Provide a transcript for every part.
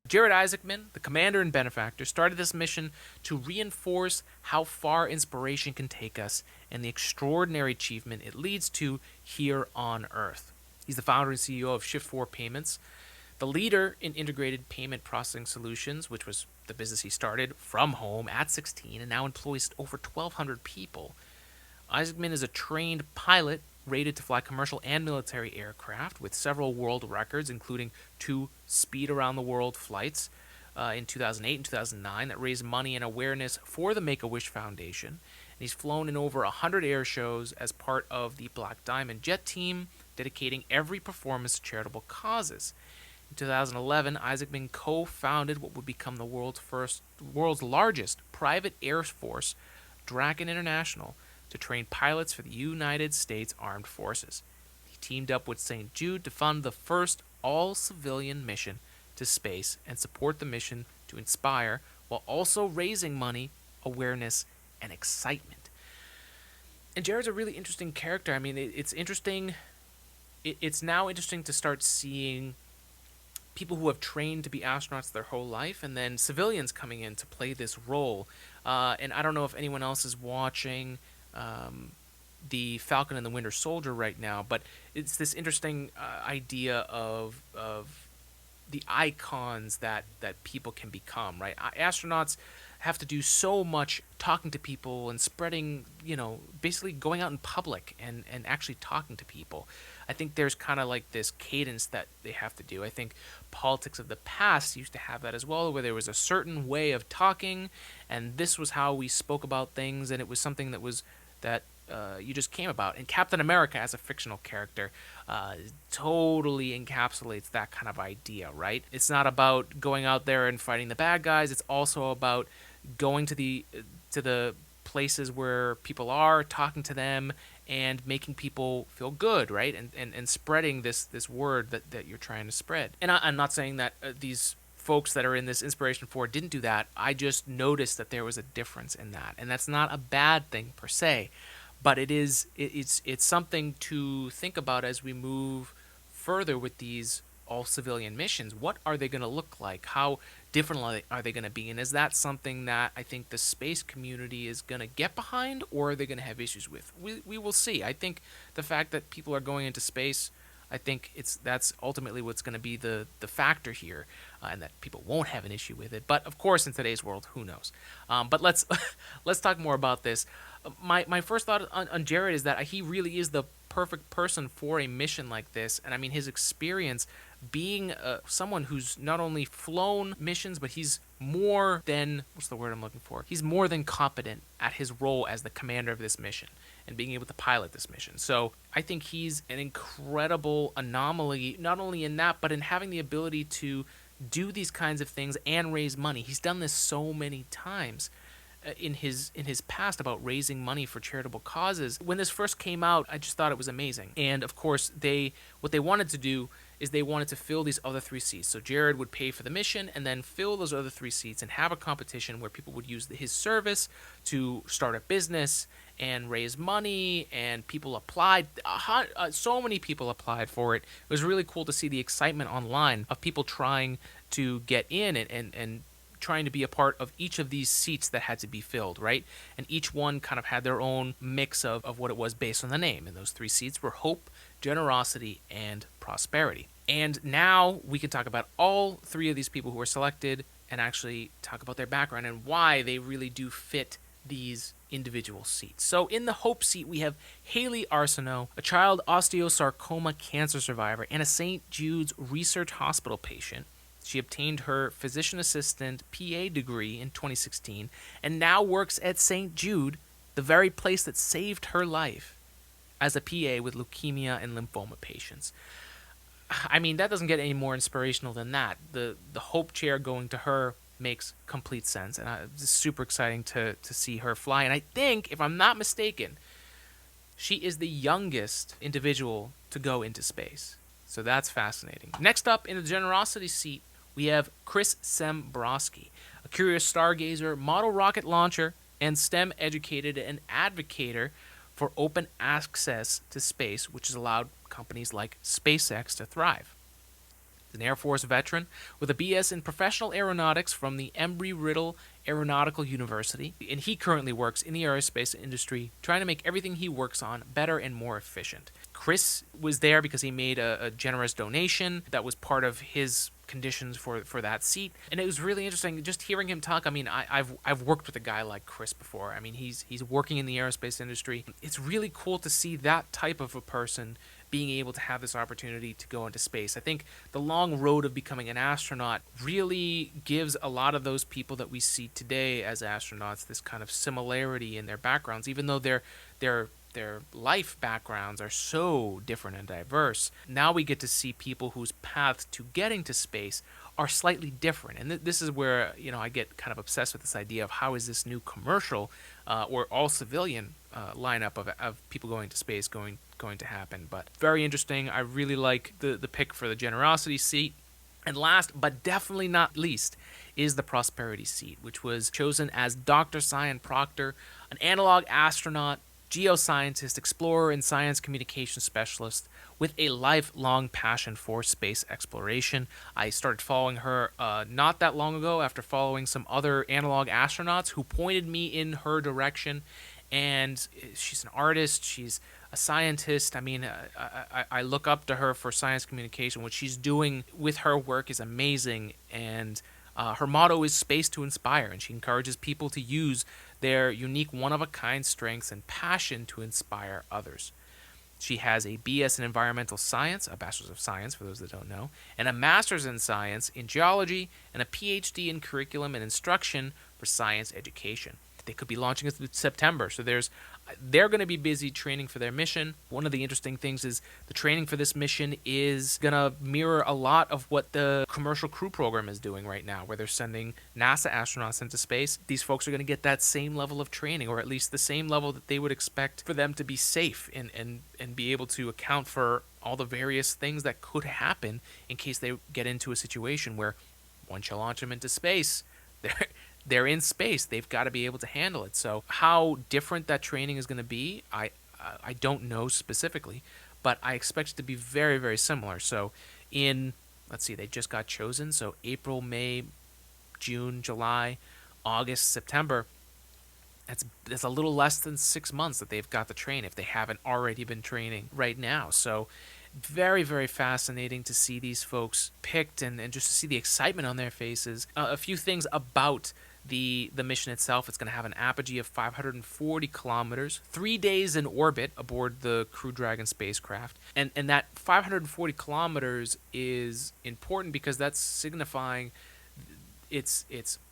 Jared Isaacman, the commander and benefactor, started this mission to reinforce how far inspiration can take us and the extraordinary achievement it leads to here on Earth. He's the founder and CEO of Shift4 Payments, the leader in integrated payment processing solutions, which was the business he started from home at 16 and now employs over 1,200 people. Isaacman is a trained pilot rated to fly commercial and military aircraft with several world records, including 2 speed-around-the-world flights in 2008 and 2009 that raised money and awareness for the Make-A-Wish Foundation. And he's flown in over 100 air shows as part of the Black Diamond Jet team, dedicating every performance to charitable causes. In 2011, Isaacman co-founded what would become the world's largest private air force, Draken International, to train pilots for the United States Armed Forces. He teamed up with St. Jude to fund the first all-civilian mission to space and support the mission to inspire while also raising money, awareness, and excitement. And Jared's a really interesting character. I mean, it's interesting. It's now interesting to start seeing people who have trained to be astronauts their whole life and then civilians coming in to play this role. And I don't know if anyone else is watching the Falcon and the Winter Soldier right now, but it's this interesting idea of the icons that people can become, right? Astronauts have to do so much talking to people and spreading, basically going out in public and actually talking to people. I think there's kind of like this cadence that they have to do. I think politics of the past used to have that as well, where there was a certain way of talking, and this was how we spoke about things, and it was something that you just came about. And Captain America, as a fictional character, totally encapsulates that kind of idea, right? It's not about going out there and fighting the bad guys. It's also about going to the places where people are, talking to them, and making people feel good, right? And spreading this word that you're trying to spread. And I'm not saying that these folks that are in this Inspiration4 didn't do that. I just noticed that there was a difference in that. And that's not a bad thing per se, but it's something to think about as we move further with these all-civilian missions. What are they going to look like? How different are they going to be? And is that something that I think the space community is going to get behind, or are they going to have issues with? We will see. I think the fact that people are going into space, I think that's ultimately what's going to be the factor here, and that people won't have an issue with it. But of course, in today's world, who knows? But let's talk more about this. My first thought on Jared is that he really is the perfect person for a mission like this. And I mean, his experience being someone who's not only flown missions, but he's more than, what's the word I'm looking for? He's more than competent at his role as the commander of this mission and being able to pilot this mission. So I think he's an incredible anomaly, not only in that, but in having the ability to do these kinds of things and raise money. He's done this so many times in his past about raising money for charitable causes. When this first came out, I just thought it was amazing. And of course, what they wanted to do is they wanted to fill these other 3 seats. So Jared would pay for the mission and then fill those other 3 seats and have a competition where people would use his service to start a business and raise money, and people applied. So many people applied for it. It was really cool to see the excitement online of people trying to get in and trying to be a part of each of these seats that had to be filled, right? And each one kind of had their own mix of what it was based on the name. And those 3 seats were hope, generosity, and prosperity. And now we can talk about all 3 of these people who were selected and actually talk about their background and why they really do fit these individual seats. So in the hope seat, we have Haley Arsenault, a child osteosarcoma cancer survivor and a St. Jude's Research Hospital patient. She obtained her physician assistant PA degree in 2016 and now works at St. Jude, the very place that saved her life, as a PA with leukemia and lymphoma patients. I mean, that doesn't get any more inspirational than that. The Hope Chair going to her makes complete sense, and it's super exciting to see her fly. And I think, if I'm not mistaken, she is the youngest individual to go into space. So that's fascinating. Next up in the generosity seat, we have Chris Sembrowski, a curious stargazer, model rocket launcher, and STEM educated and advocator for open access to space, which has allowed companies like SpaceX to thrive. He's an Air Force veteran with a BS in professional aeronautics from the Embry-Riddle Aeronautical University, and he currently works in the aerospace industry, trying to make everything he works on better and more efficient. Chris was there because he made a generous donation that was part of his conditions for that seat, and it was really interesting just hearing him talk. I mean, I've worked with a guy like Chris before. I mean, he's working in the aerospace industry. It's really cool to see that type of a person being able to have this opportunity to go into space. I think the long road of becoming an astronaut really gives a lot of those people that we see today as astronauts this kind of similarity in their backgrounds, even though their life backgrounds are so different and diverse. Now we get to see people whose paths to getting to space are slightly different. And this is where, I get kind of obsessed with this idea of how is this new commercial or all civilian lineup of people going to space going to happen. But very interesting. I really like the pick for the generosity seat. And last, but definitely not least, is the prosperity seat, which was chosen as Dr. Cyan Proctor, an analog astronaut, geoscientist, explorer, and science communication specialist with a lifelong passion for space exploration. I started following her not that long ago after following some other analog astronauts who pointed me in her direction. And she's an artist. She's a scientist. I mean, I look up to her for science communication. What she's doing with her work is amazing. And her motto is space to inspire. And she encourages people to use their unique one-of-a-kind strengths and passion to inspire others. She has a BS in environmental science, a bachelor's of science for those that don't know, and a master's in science in geology, and a PhD in curriculum and instruction for science education. They could be launching it in September, so they're going to be busy training for their mission. One of the interesting things is the training for this mission is going to mirror a lot of what the Commercial Crew program is doing right now, where they're sending NASA astronauts into space. These folks are going to get that same level of training, or at least the same level that they would expect for them to be safe and be able to account for all the various things that could happen in case they get into a situation where once you launch them into space, they're in space. They've got to be able to handle it. So how different that training is going to be, I don't know specifically, but I expect it to be very, very similar. So let's see, they just got chosen. So April, May, June, July, August, September. That's a little less than 6 months that they've got to train if they haven't already been training right now. So very, very fascinating to see these folks picked and just to see the excitement on their faces. A few things about the mission itself. It's going to have an apogee of 540 kilometers, 3 days in orbit aboard the Crew Dragon spacecraft. And that 540 kilometers is important because that's signifying it's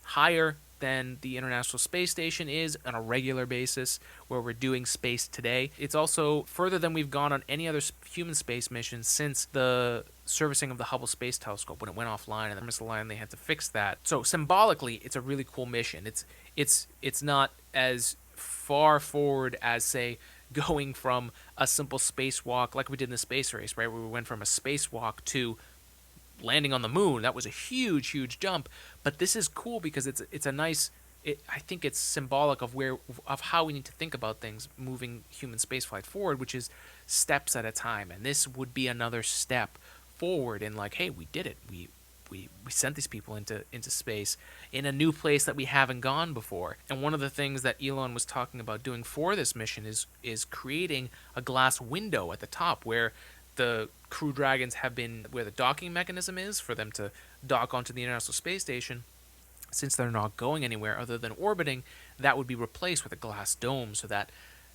higher than the International Space Station is on a regular basis where we're doing space today. It's also further than we've gone on any other human space mission since the servicing of the Hubble Space Telescope when it went offline and the misaligned, they had to fix that. So symbolically, it's a really cool mission. It's not as far forward as, say, going from a simple spacewalk like we did in the space race, right, where we went from a spacewalk to landing on the moon. That was a huge jump, but this is cool because it's a nice. I think it's symbolic of how we need to think about things moving human spaceflight forward, which is steps at a time. And this would be another step forward in like, hey, we did it. We sent these people into space in a new place that we haven't gone before. And one of the things that Elon was talking about doing for this mission is creating a glass window at the top where the Crew Dragons have been, where the docking mechanism is for them to dock onto the International Space Station. Since they're not going anywhere other than orbiting, that would be replaced with a glass dome so that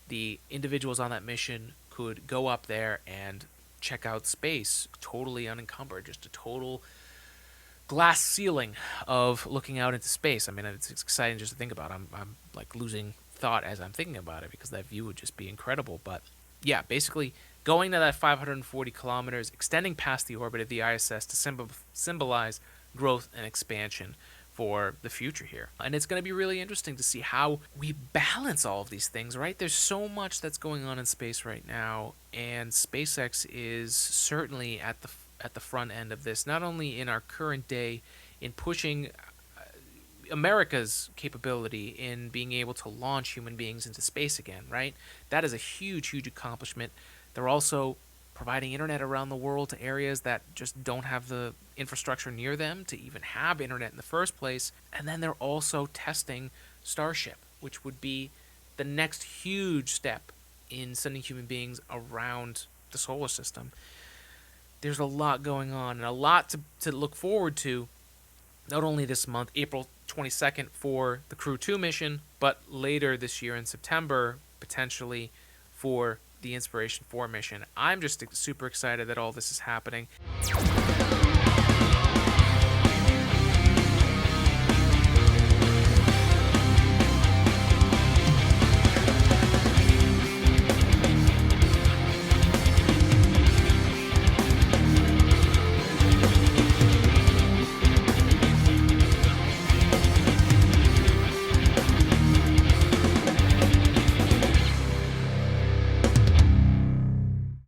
the individuals on that mission could go up there and check out space totally unencumbered, just a total glass ceiling of looking out into space. I mean, it's exciting just to think about. I'm like losing thought as I'm thinking about it because that view would just be incredible. But yeah, basically going to that 540 kilometers, extending past the orbit of the ISS to symbolize growth and expansion for the future here. And it's going to be really interesting to see how we balance all of these things, right? There's so much that's going on in space right now, and SpaceX is certainly at the front end of this, not only in our current day in pushing America's capability in being able to launch human beings into space again, right? That is a huge accomplishment. They're also providing internet around the world to areas that just don't have the infrastructure near them to even have internet in the first place. And then they're also testing Starship, which would be the next huge step in sending human beings around the solar system. There's a lot going on and a lot to look forward to, not only this month, April 22nd, for the Crew 2 mission, but later this year in September, potentially for the Inspiration 4 mission. I'm just super excited that all this is happening.